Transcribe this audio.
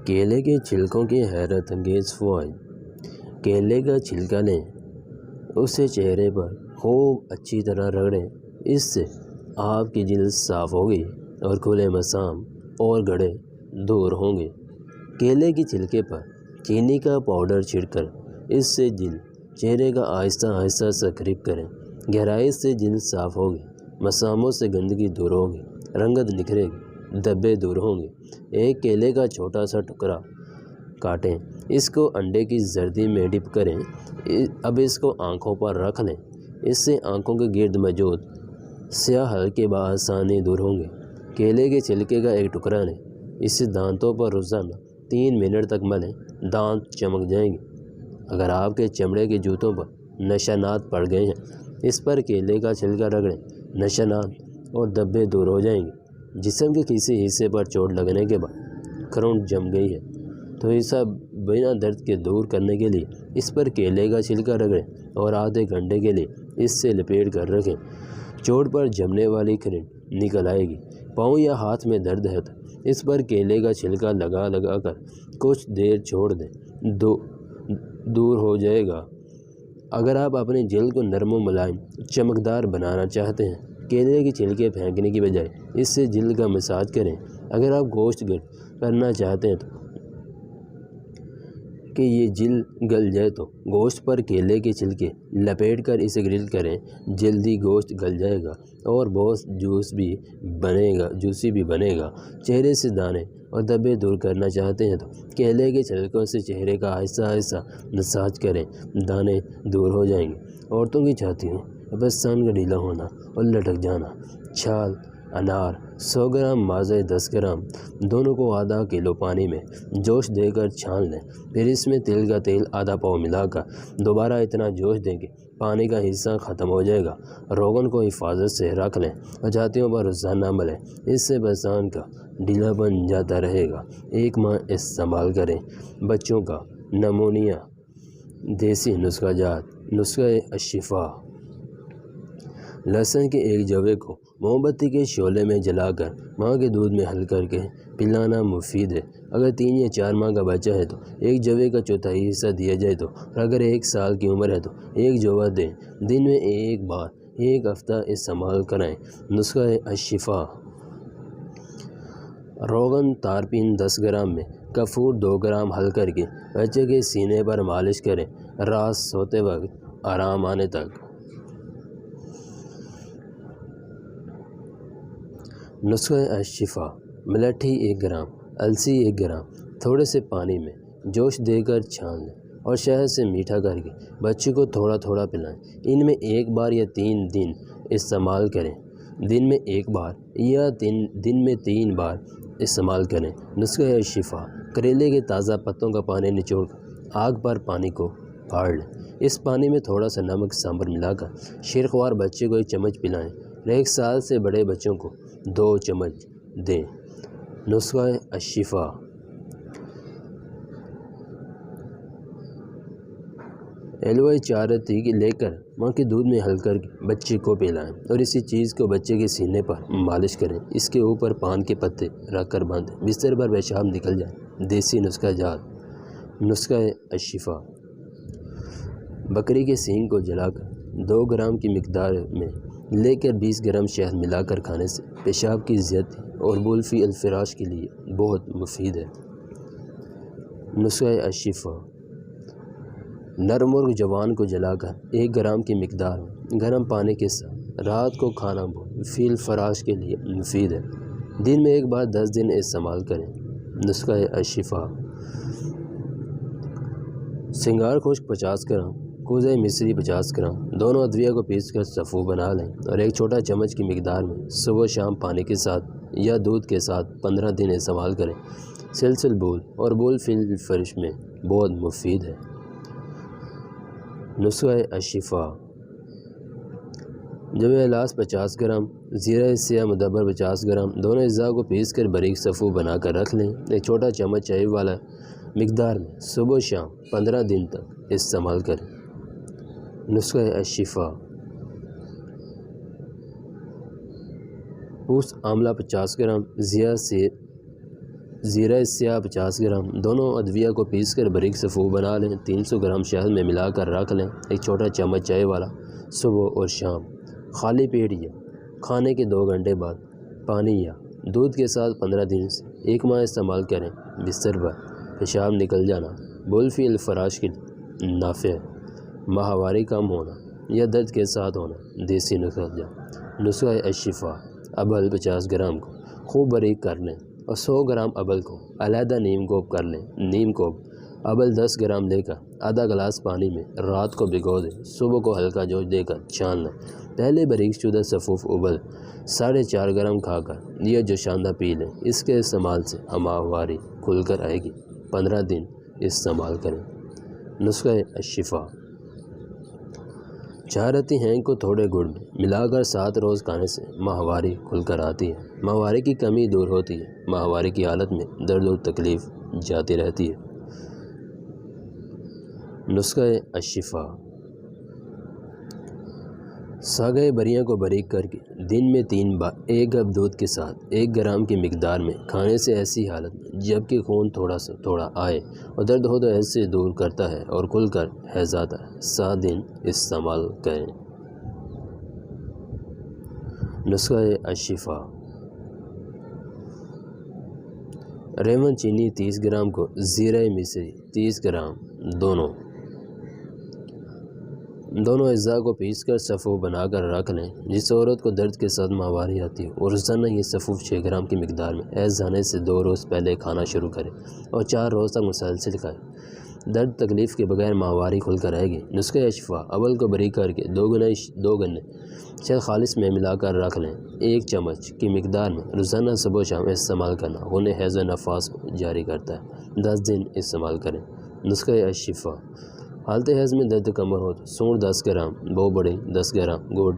کیلے کے چھلکوں کی حیرت انگیز فوائد۔ کیلے کا چھلکا لیں، اسے چہرے پر خوب اچھی طرح رگڑیں، اس سے آپ کی جلد صاف ہوگی اور کھلے مسام اور گڑھے دور ہوں گے۔ کیلے کے چھلکے پر چینی کا پاؤڈر چھڑک کر اس سے جلد چہرے کا آہستہ آہستہ سکریپ کریں، گہرائی سے جلد صاف ہوگی، مساموں سے گندگی دور ہوگی، رنگت نکھرے گی، دھبے دور ہوں گے۔ ایک کیلے کا چھوٹا سا ٹکڑا کاٹیں، اس کو انڈے کی زردی میں ڈپ کریں، اب اس کو آنکھوں پر رکھ لیں، اس سے آنکھوں کے گرد موجود سیاہ حلقے بآسانی دور ہوں گے۔ کیلے کے چھلکے کا ایک ٹکڑا لیں، اسے دانتوں پر روزانہ 3 منٹ تک ملیں، دانت چمک جائیں گے۔ اگر آپ کے چمڑے کے جوتوں پر نشانات پڑ گئے ہیں، اس پر کیلے کا چھلکا رگڑیں، نشانات اور دھبے دور ہو جائیں گے۔ جسم کے کسی حصے پر چوٹ لگنے کے بعد کرونٹ جم گئی ہے تو اسے بنا درد کے دور کرنے کے لیے اس پر کیلے کا چھلکا رگڑیں اور آدھے گھنٹے کے لیے اس سے لپیٹ کر رکھیں۔ چوٹ پر جمنے والی کرنٹ نکل آئے گی۔ پاؤں یا ہاتھ میں درد ہے تو اس پر کیلے کا چھلکا لگا کر کچھ دیر چھوڑ دیں، دور ہو جائے گا۔ اگر آپ اپنی جلد کو نرم و ملائم چمکدار بنانا چاہتے ہیں، کیلے کے چھلکے پھینکنے کی بجائے اس سے جلد کا مساج کریں۔ اگر آپ گوشت گرل کرنا چاہتے ہیں کہ یہ جلد گل جائے تو گوشت پر کیلے کے چھلکے لپیٹ کر اسے گرل کریں، جلدی گوشت گل جائے گا اور بہت جوسی بھی بنے گا۔ چہرے سے دانے اور دھبے دور کرنا چاہتے ہیں تو کیلے کے چھلکوں سے چہرے کا آہستہ آہستہ مساج کریں، دانے دور ہو جائیں گے۔ عورتوں کی چھاتیوں، پستان کا ڈھیلا ہونا اور لٹک جانا۔ چھال انار 100 گرام ماضع 10 گرام دونوں کو آدھا کلو پانی میں جوش دے کر چھان لیں، پھر اس میں تل کا تیل آدھا پاؤ ملا کر دوبارہ اتنا جوش دیں کہ پانی کا حصہ ختم ہو جائے گا۔ روغن کو حفاظت سے رکھ لیں اور چھاتیوں پر روزانہ ملیں، اس سے پستان کا ڈھیلا بن جاتا رہے گا۔ 1 ماہ استعمال کریں۔ بچوں کا نمونیا، دیسی نسخہ جات، نسخہ الشفا۔ لہسن کے ایک جوے کو موم بتی کے شعلے میں جلا کر ماں کے دودھ میں حل کر کے پلانا مفید ہے۔ اگر 3 یا 4 ماہ کا بچہ ہے تو ایک جوے کا چوتھائی حصہ دیا جائے تو، اور اگر 1 سال کی عمر ہے تو 1 جوہ دیں۔ دن میں 1 بار 1 ہفتہ استعمال کرائیں۔ نسخہ الشفا۔ روغن تارپین 10 گرام میں کافور 2 گرام حل کر کے بچے کے سینے پر مالش کریں، رات سوتے وقت آرام آنے تک۔ نسخہ الشفا۔ ملٹھی 1 گرام، السی 1 گرام تھوڑے سے پانی میں جوش دے کر چھان لیں اور شہد سے میٹھا کر کے بچے کو تھوڑا تھوڑا پلائیں۔ ان میں 1 بار یا 3 دن استعمال کریں۔ دن میں 1 بار یا دن میں 3 بار استعمال کریں۔ نسخہ الشفا۔ کریلے کے تازہ پتوں کا پانی نچوڑ کر آگ پر پانی کو پھاڑ لیں، اس پانی میں تھوڑا سا نمک سانبر ملا کر شیرخوار بچے کو 1 چمچ پلائیں اور 1 سال سے بڑے بچوں کو 2 چمچ دیں۔ نسخہ الشفا۔ ایلوویرا 4 رتی لے کر ماں کے دودھ میں حل کر کے بچے کو پلائیں اور اسی چیز کو بچے کے سینے پر مالش کریں، اس کے اوپر پان کے پتے رکھ کر باندھیں، بستر پر پیشاب نکل جائے۔ دیسی نسخہ جات۔ نسخہ الشفا۔ بکری کے سینگ کو جلا کر 2 گرام کی مقدار میں لے کر 20 گرام شہد ملا کر کھانے سے پیشاب کی زیادتی اور بول فی الفراش کے لیے بہت مفید ہے۔ نسخہ الشفا۔ نر مرغ جوان کو جلا کر 1 گرام کی مقدار میں گرم پانی کے ساتھ رات کو کھانا بول فی الفراش کے لیے مفید ہے۔ دن میں 1 بار 10 دن استعمال کریں۔ نسخہ الشفا۔ سنگار خشک 50 گرام، کوزہ مصری 50 گرام دونوں ادویہ کو پیس کر سفو بنا لیں اور 1 چھوٹا چمچ کی مقدار میں صبح و شام پانی کے ساتھ یا دودھ کے ساتھ 15 دن استعمال کریں۔ سلسل بول اور بول فی الفرش میں بہت مفید ہے۔ نسخہ الشفا۔ جوے الاس 50 گرام، زیرہ سیاہ مدبر 50 گرام دونوں اجزاء کو پیس کر باریک سفو بنا کر رکھ لیں۔ 1 چھوٹا چمچ چائے والا مقدار میں صبح و شام 15 دن تک استعمال کریں۔ نسخہ الشفا۔ پوست آملہ 50 گرام، زیرہ سیاہ 50 گرام، دونوں ادویہ کو پیس کر باریک صفوف بنا لیں۔ 300 گرام شہد میں ملا کر رکھ لیں۔ ایک چھوٹا چمچ چائے والا صبح اور شام، خالی پیٹ یا کھانے کے 2 گھنٹے بعد پانی یا دودھ کے ساتھ 15 دن سے 1 ماہ استعمال کریں۔ بستر پر پیشاب نکل جانا، بولفی الفراش کی نافع ہے۔ ماہواری کم ہونا یا درد کے ساتھ ہونا، دیسی نسخہ الشفا، ابل 50 گرام کو خوب باریک کر لیں اور 100 گرام ابل کو علیحدہ نیم کوب کر لیں۔ نیم کوب ابل 10 گرام لے کر آدھا گلاس پانی میں رات کو بھگو دیں، صبح کو ہلکا جوش دے کر چھان لیں۔ پہلے باریک شدہ صفوف ابل 4.5 گرام کھا کر یہ جوشاندہ پی لیں۔ اس کے استعمال سے ماہواری کھل کر آئے گی۔ 15 دن استعمال کریں۔ نسخہ الشفا، چارتی ہینگ کو تھوڑے گڑ میں ملا کر 7 روز کھانے سے ماہواری کھل کر آتی ہے۔ ماہواری کی کمی دور ہوتی ہے۔ ماہواری کی حالت میں درد اور تکلیف جاتی رہتی ہے۔ نسخہ الشفا، ساگہ بریاں کو باریک کر کے دن میں 3 بار 1 کپ دودھ کے ساتھ 1 گرام کی مقدار میں کھانے سے ایسی حالت میں جبکہ خون تھوڑا آئے اور درد ہو تو ایسے دور کرتا ہے اور کھل کر حیض آتا ہے۔ 7 دن استعمال کریں۔ نسخہ الشفا، ریون چینی 30 گرام کو زیرہ مصری 30 گرام، دونوں اجزاء کو پیس کر صفوف بنا کر رکھ لیں۔ جس عورت کو درد کے ساتھ ماہواری آتی ہے اور روزانہ یہ صفوف 6 گرام کی مقدار میں حیض آنے سے 2 روز پہلے کھانا شروع کرے اور 4 روز تک مسلسل کھائے، درد تکلیف کے بغیر ماہواری کھل کر آئے گی۔ نسخہ الشفا، ابل کو باریک کر کے 2 گنے شہد خالص میں ملا کر رکھ لیں۔ 1 چمچ کی مقدار میں روزانہ صبح و شام استعمال کرنا خون حیض و نفاس کو جاری کرتا ہے۔ 10 دن استعمال کریں۔ نسخہ الشفا، حالت حیض میں درد کمر ہو تو سونڈ 10 گرام، بہو بڑی 10 گرام، گڑ